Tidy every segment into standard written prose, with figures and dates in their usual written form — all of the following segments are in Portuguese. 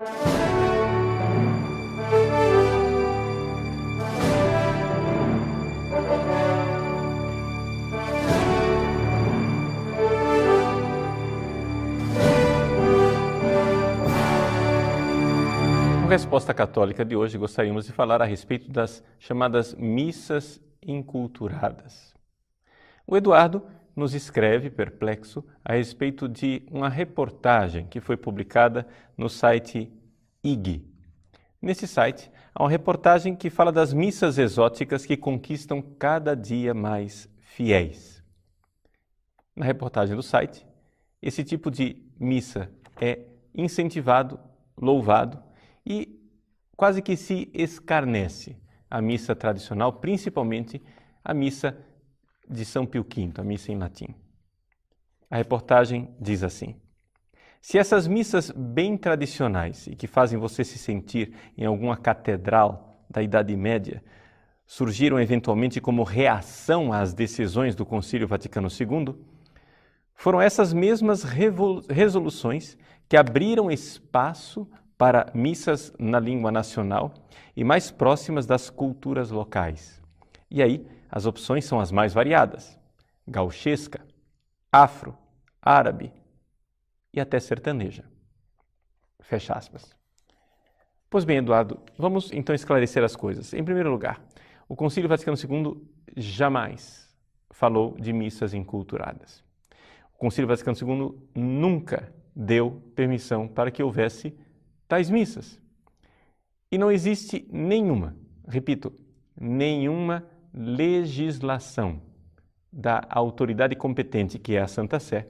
Na resposta católica de hoje, gostaríamos de falar a respeito das chamadas missas inculturadas. O Eduardo nos escreve, perplexo, a respeito de uma reportagem que foi publicada no site IG. Nesse site, há uma reportagem que fala das missas exóticas que conquistam cada dia mais fiéis. Na reportagem do site, esse tipo de missa é incentivado, louvado, e quase que se escarnece a missa tradicional, principalmente a missa de São Pio V, a missa em latim. A reportagem diz assim: se essas missas bem tradicionais e que fazem você se sentir em alguma catedral da Idade Média surgiram eventualmente como reação às decisões do Concílio Vaticano II, foram essas mesmas resoluções que abriram espaço para missas na língua nacional e mais próximas das culturas locais. E aí, as opções são as mais variadas: gauchesca, afro, árabe e até sertaneja. Fecha aspas. Pois bem, Eduardo, vamos então esclarecer as coisas. Em primeiro lugar, o Concílio Vaticano II jamais falou de missas inculturadas. O Concílio Vaticano II nunca deu permissão para que houvesse tais missas. E não existe nenhuma, repito, nenhuma legislação da autoridade competente, que é a Santa Sé,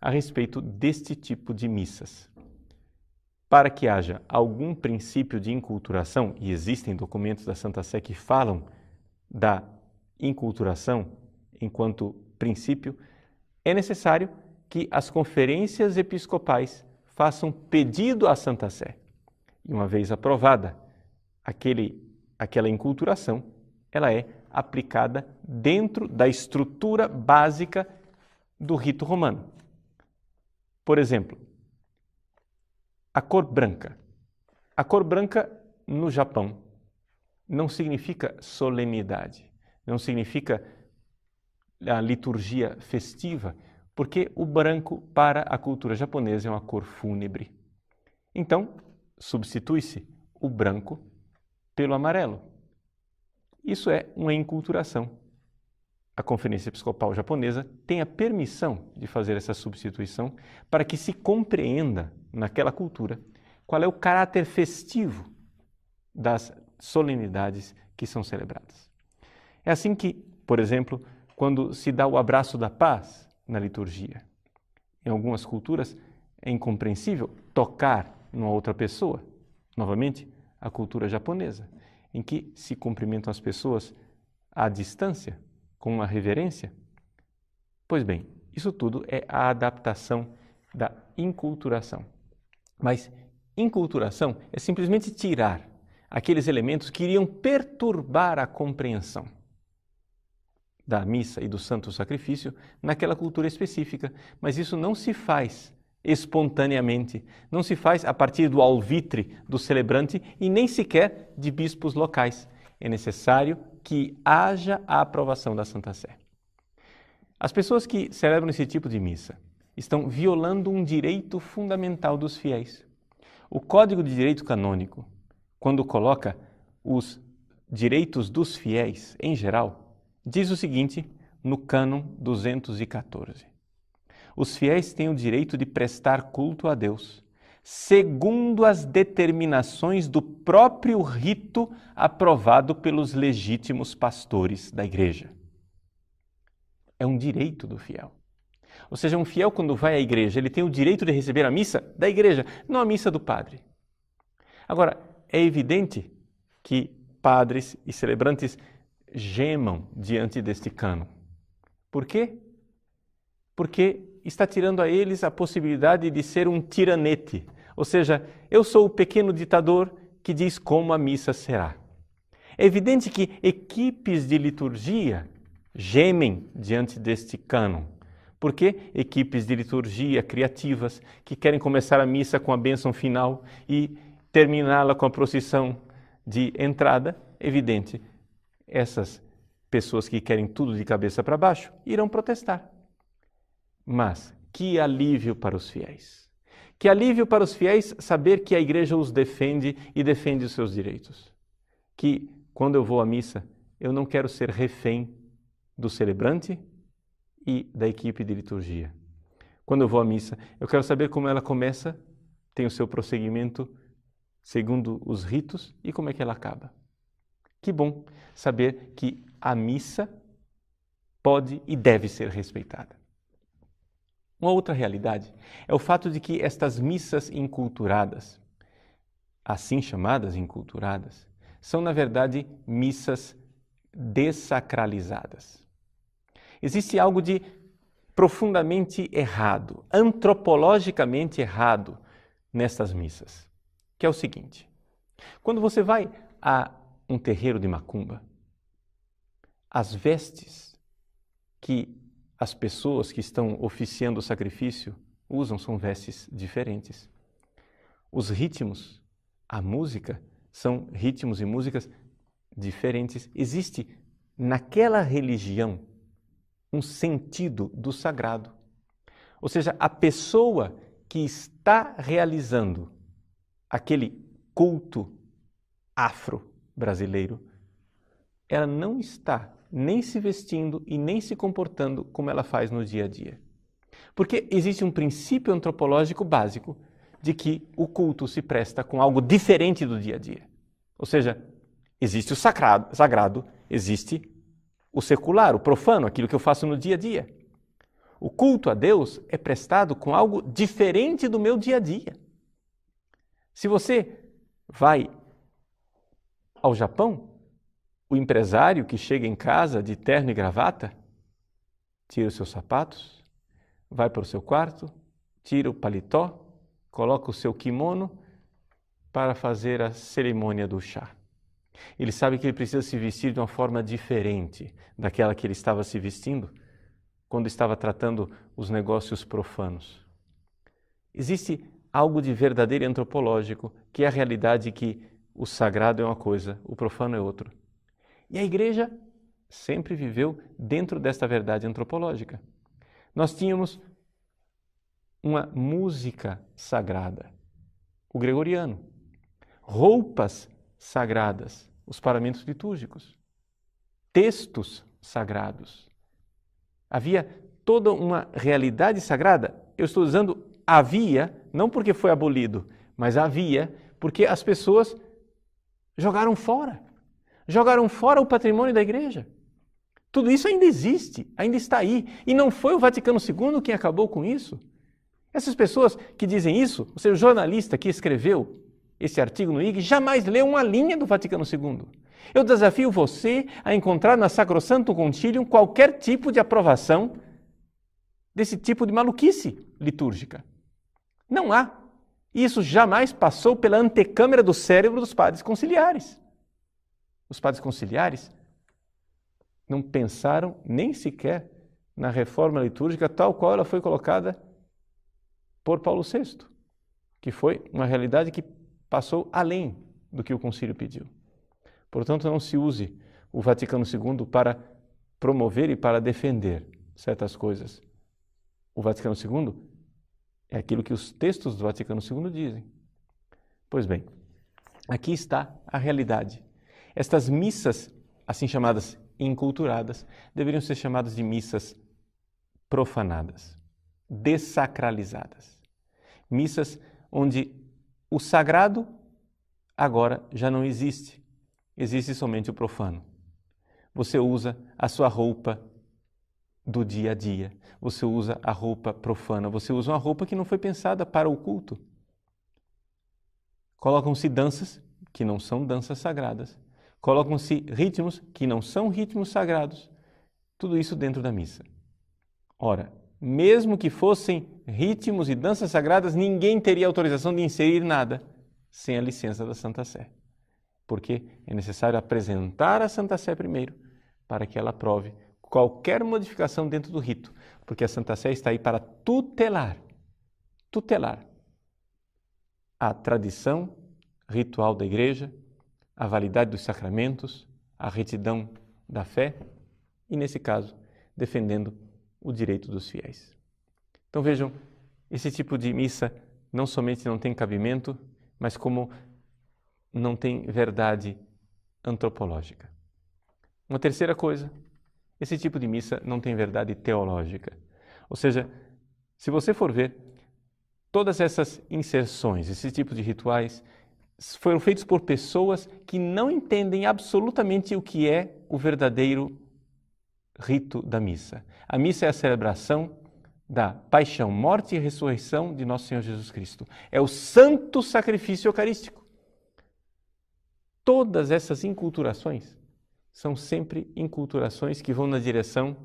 a respeito deste tipo de missas. Para que haja algum princípio de inculturação, e existem documentos da Santa Sé que falam da inculturação enquanto princípio, é necessário que as conferências episcopais façam pedido à Santa Sé. E uma vez aprovada aquela inculturação, ela é aplicada dentro da estrutura básica do rito romano. Por exemplo, a cor branca. A cor branca no Japão não significa solenidade, não significa a liturgia festiva, porque o branco para a cultura japonesa é uma cor fúnebre. Então, substitui-se o branco pelo amarelo. Isso é uma inculturação. A Conferência Episcopal Japonesa tem a permissão de fazer essa substituição para que se compreenda naquela cultura qual é o caráter festivo das solenidades que são celebradas. É assim que, por exemplo, quando se dá o abraço da paz na liturgia, em algumas culturas é incompreensível tocar numa outra pessoa, novamente a cultura japonesa, em que se cumprimentam as pessoas à distância, com uma reverência. Pois bem, isso tudo é a adaptação da inculturação. Mas inculturação é simplesmente tirar aqueles elementos que iriam perturbar a compreensão da missa e do santo sacrifício naquela cultura específica. Mas isso não se faz espontaneamente, não se faz a partir do alvitre do celebrante e nem sequer de bispos locais. É necessário que haja a aprovação da Santa Sé. As pessoas que celebram esse tipo de missa estão violando um direito fundamental dos fiéis. O Código de Direito Canônico, quando coloca os direitos dos fiéis em geral, diz o seguinte no cânon 214. Os fiéis têm o direito de prestar culto a Deus, segundo as determinações do próprio rito aprovado pelos legítimos pastores da Igreja. É um direito do fiel. Ou seja, um fiel, quando vai à igreja, ele tem o direito de receber a missa da igreja, não a missa do padre. Agora, é evidente que padres e celebrantes gemam diante deste cânon. Por quê? Porque está tirando a eles a possibilidade de ser um tiranete. Ou seja, eu sou o pequeno ditador que diz como a missa será. É evidente que equipes de liturgia gemem diante deste cânon, Por que equipes de liturgia criativas que querem começar a missa com a bênção final e terminá-la com a procissão de entrada? Evidente, essas pessoas que querem tudo de cabeça para baixo irão protestar. Mas que alívio para os fiéis! Que alívio para os fiéis saber que a igreja os defende e defende os seus direitos. Que quando eu vou à missa, eu não quero ser refém do celebrante e da equipe de liturgia. Quando eu vou à missa, eu quero saber como ela começa, tem o seu prosseguimento segundo os ritos e como é que ela acaba. Que bom saber que a missa pode e deve ser respeitada. Uma outra realidade é o fato de que estas missas enculturadas, assim chamadas enculturadas, são na verdade missas dessacralizadas. Existe algo de profundamente errado, antropologicamente errado nestas missas, que é o seguinte: quando você vai a um terreiro de macumba, as vestes que as pessoas que estão oficiando o sacrifício usam são vestes diferentes. Os ritmos, a música, são ritmos e músicas diferentes. Existe naquela religião um sentido do sagrado. Ou seja, a pessoa que está realizando aquele culto afro-brasileiro, ela não está nem se vestindo e nem se comportando como ela faz no dia a dia. Porque existe um princípio antropológico básico de que o culto se presta com algo diferente do dia a dia. Ou seja, existe o sagrado, existe o secular, o profano, aquilo que eu faço no dia a dia. O culto a Deus é prestado com algo diferente do meu dia a dia. Se você vai ao Japão, o empresário que chega em casa de terno e gravata, tira os seus sapatos, vai para o seu quarto, tira o paletó, coloca o seu kimono para fazer a cerimônia do chá. Ele sabe que ele precisa se vestir de uma forma diferente daquela que ele estava se vestindo quando estava tratando os negócios profanos. Existe algo de verdadeiro e antropológico, que é a realidade que o sagrado é uma coisa, o profano é outra. E a igreja sempre viveu dentro desta verdade antropológica. Nós tínhamos uma música sagrada, o gregoriano, roupas sagradas, os paramentos litúrgicos, textos sagrados. Havia toda uma realidade sagrada. Eu estou usando havia, não porque foi abolido, mas havia porque as pessoas jogaram fora. Jogaram fora o patrimônio da igreja. Tudo isso ainda existe, ainda está aí. E não foi o Vaticano II quem acabou com isso. Essas pessoas que dizem isso, ou seja, o jornalista que escreveu esse artigo no IG, jamais leu uma linha do Vaticano II. Eu desafio você a encontrar na Sacrosanctum Concilium qualquer tipo de aprovação desse tipo de maluquice litúrgica. Não há. Isso jamais passou pela antecâmara do cérebro dos padres conciliares. Os padres conciliares não pensaram nem sequer na reforma litúrgica tal qual ela foi colocada por Paulo VI, que foi uma realidade que passou além do que o concílio pediu. Portanto, não se use o Vaticano II para promover e para defender certas coisas. O Vaticano II é aquilo que os textos do Vaticano II dizem. Pois bem, aqui está a realidade. Estas missas, assim chamadas enculturadas, deveriam ser chamadas de missas profanadas, dessacralizadas. Missas onde o sagrado agora já não existe. Existe somente o profano. Você usa a sua roupa do dia a dia. Você usa a roupa profana. Você usa uma roupa que não foi pensada para o culto. Colocam-se danças que não são danças sagradas. Colocam-se ritmos que não são ritmos sagrados. Tudo isso dentro da missa. Ora, mesmo que fossem ritmos e danças sagradas, ninguém teria autorização de inserir nada sem a licença da Santa Sé. Porque é necessário apresentar a Santa Sé primeiro, para que ela aprove qualquer modificação dentro do rito. porque a Santa Sé está aí para tutelar a tradição ritual da Igreja, a validade dos sacramentos, a retidão da fé e, nesse caso, defendendo o direito dos fiéis. Então vejam, esse tipo de missa não somente não tem cabimento, mas como não tem verdade antropológica. Uma terceira coisa, esse tipo de missa não tem verdade teológica. Ou seja, se você for ver, todas essas inserções, esse tipo de rituais, foram feitos por pessoas que não entendem absolutamente o que é o verdadeiro rito da missa. A missa é a celebração da paixão, morte e ressurreição de nosso Senhor Jesus Cristo. É o santo sacrifício eucarístico. Todas essas inculturações são sempre inculturações que vão na direção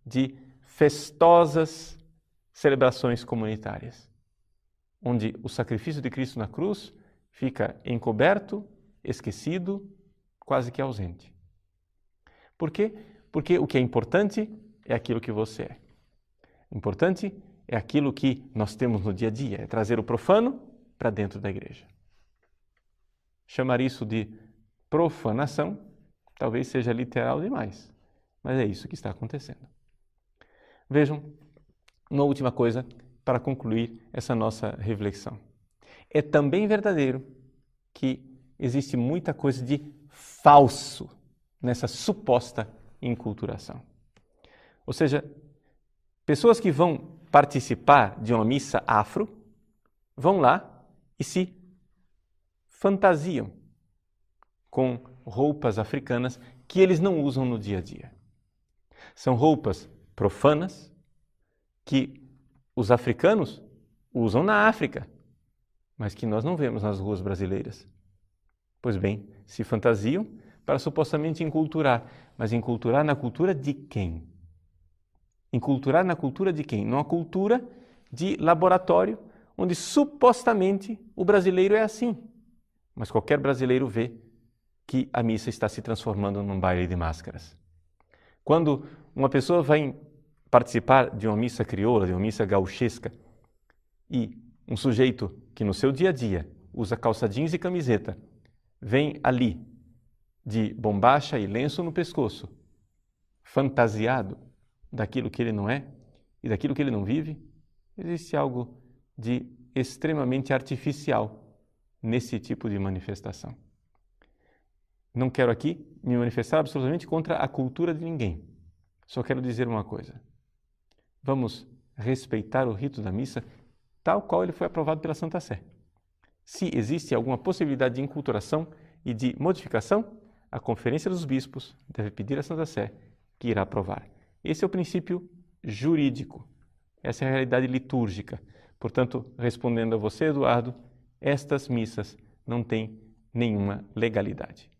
de festosas celebrações comunitárias, onde o sacrifício de Cristo na cruz fica encoberto, esquecido, quase que ausente. Por quê? Porque o que é importante é aquilo que você é. Importante é aquilo que nós temos no dia a dia, é trazer o profano para dentro da igreja. Chamar isso de profanação talvez seja literal demais, mas é isso que está acontecendo. Vejam, uma última coisa para concluir essa nossa reflexão. É também verdadeiro que existe muita coisa de falso nessa suposta enculturação. Ou seja, pessoas que vão participar de uma missa afro vão lá e se fantasiam com roupas africanas que eles não usam no dia a dia. São roupas profanas que os africanos usam na África, mas que nós não vemos nas ruas brasileiras. Pois bem, se fantasiam para supostamente enculturar, mas enculturar na cultura de quem? Enculturar na cultura de quem? Numa cultura de laboratório, onde supostamente o brasileiro é assim. Mas qualquer brasileiro vê que a missa está se transformando num baile de máscaras. Quando uma pessoa vai participar de uma missa crioula, de uma missa gauchesca, e um sujeito que no seu dia a dia usa calça jeans e camiseta, vem ali de bombacha e lenço no pescoço, fantasiado daquilo que ele não é e daquilo que ele não vive, existe algo de extremamente artificial nesse tipo de manifestação. Não quero aqui me manifestar absolutamente contra a cultura de ninguém. Só quero dizer uma coisa. Vamos respeitar o rito da missa tal qual ele foi aprovado pela Santa Sé. Se existe alguma possibilidade de enculturação e de modificação, a Conferência dos Bispos deve pedir à Santa Sé que irá aprovar. Esse é o princípio jurídico. Essa é a realidade litúrgica. Portanto, respondendo a você, Eduardo, estas missas não têm nenhuma legalidade.